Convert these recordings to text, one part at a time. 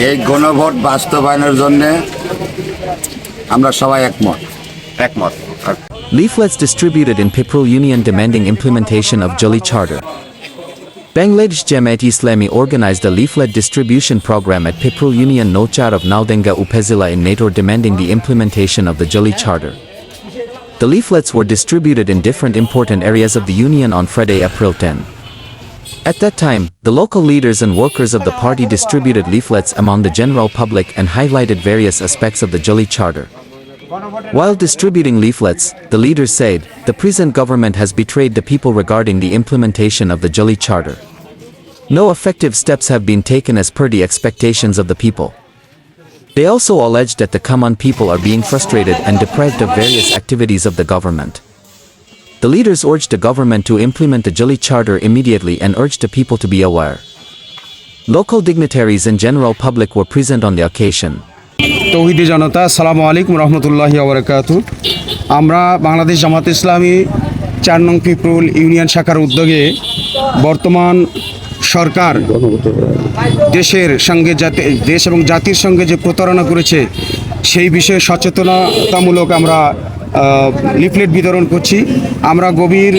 এই গণভোট বাস্তবায়নের জন্য আমরা সবাই একমত। Leaflets distributed in Piprul Union demanding implementation of Jolly Charter. Bangladesh Jamaat Islami organized a leaflet distribution program at Piprul Union Nochar of Naudenga Upazila in Nator demanding the implementation of the Jolly Charter. The leaflets were distributed in different important areas of the union on Friday, April 10. At that time, the local leaders and workers of the party distributed leaflets among the general public and highlighted various aspects of the Jolly Charter. While distributing leaflets, the leaders said, the present government has betrayed the people regarding the implementation of the Jolly Charter. No effective steps have been taken as per the expectations of the people. They also alleged that the common people are being frustrated and deprived of various activities of the government. The leaders urged the government to implement the Jolly Charter immediately and urged the people to be aware. Local dignitaries and general public were present on the occasion. তৌহিদি জনতা, আসসালামু আলাইকুম রহমতুল্লাহি ওয়া বারাকাতুহু। আমরা বাংলাদেশ জামাত ইসলামী 4 নং Piprul union শাখার উদ্যোগে বর্তমান সরকার দেশ এবং জাতির সঙ্গে যে প্রতারণা করেছে সেই বিষয়ে সচেতনতামূলক আমরা লিফলেট বিতরণ করছি। আমরা গভীর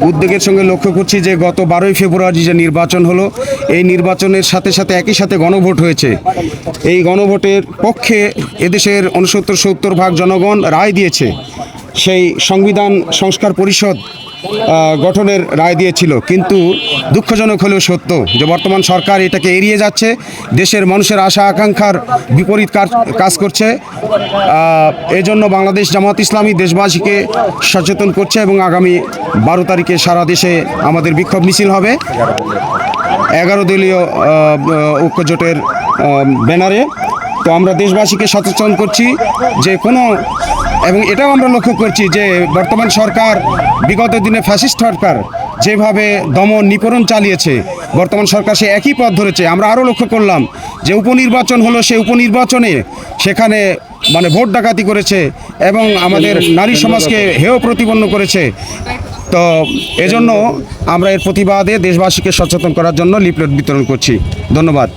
উদ্বেগের সঙ্গে লক্ষ্য করছি যে গত 12ই ফেব্রুয়ারি যে নির্বাচন হলো, এই নির্বাচনের সাথে সাথে একই সাথে গণভোট হয়েছে। এই গণভোটের পক্ষে এদেশের 69-70% জনগণ রায় দিয়েছে। সেই সংবিধান সংস্কার পরিষদ গঠনের রায় দিয়েছিল, কিন্তু দুঃখজনক হলেও সত্য যে বর্তমান সরকার এটাকে এড়িয়ে যাচ্ছে, দেশের মানুষের আশা আকাঙ্ক্ষার বিপরীত কাজ করছে। এজন্য বাংলাদেশ জামাত ইসলামী দেশবাসীকে সচেতন করছে এবং আগামী 12 তারিখে সারা দেশে আমাদের বিক্ষোভ মিছিল হবে 11 দলীয় ঐক্যজোটের ব্যানারে। তো আমরা দেশবাসীকে সচেতন করছি যে এবং এটাও আমরা লক্ষ্য করছি যে বর্তমান সরকার বিগত দিনে ফ্যাসিস্ট সরকার যেভাবে দমন নিপীড়ন চালিয়েছে, বর্তমান সরকার সে একই পথ ধরেছে। আমরা আরও লক্ষ্য করলাম যে উপনির্বাচন হলো, সেই উপনির্বাচনে সেখানে ভোট ডাকাতি করেছে এবং আমাদের নারী সমাজকে হেয় প্রতিপন্ন করেছে। তো এজন্য আমরা এর প্রতিবাদে দেশবাসীকে সচেতন করার জন্য লিফলেট বিতরণ করছি। ধন্যবাদ।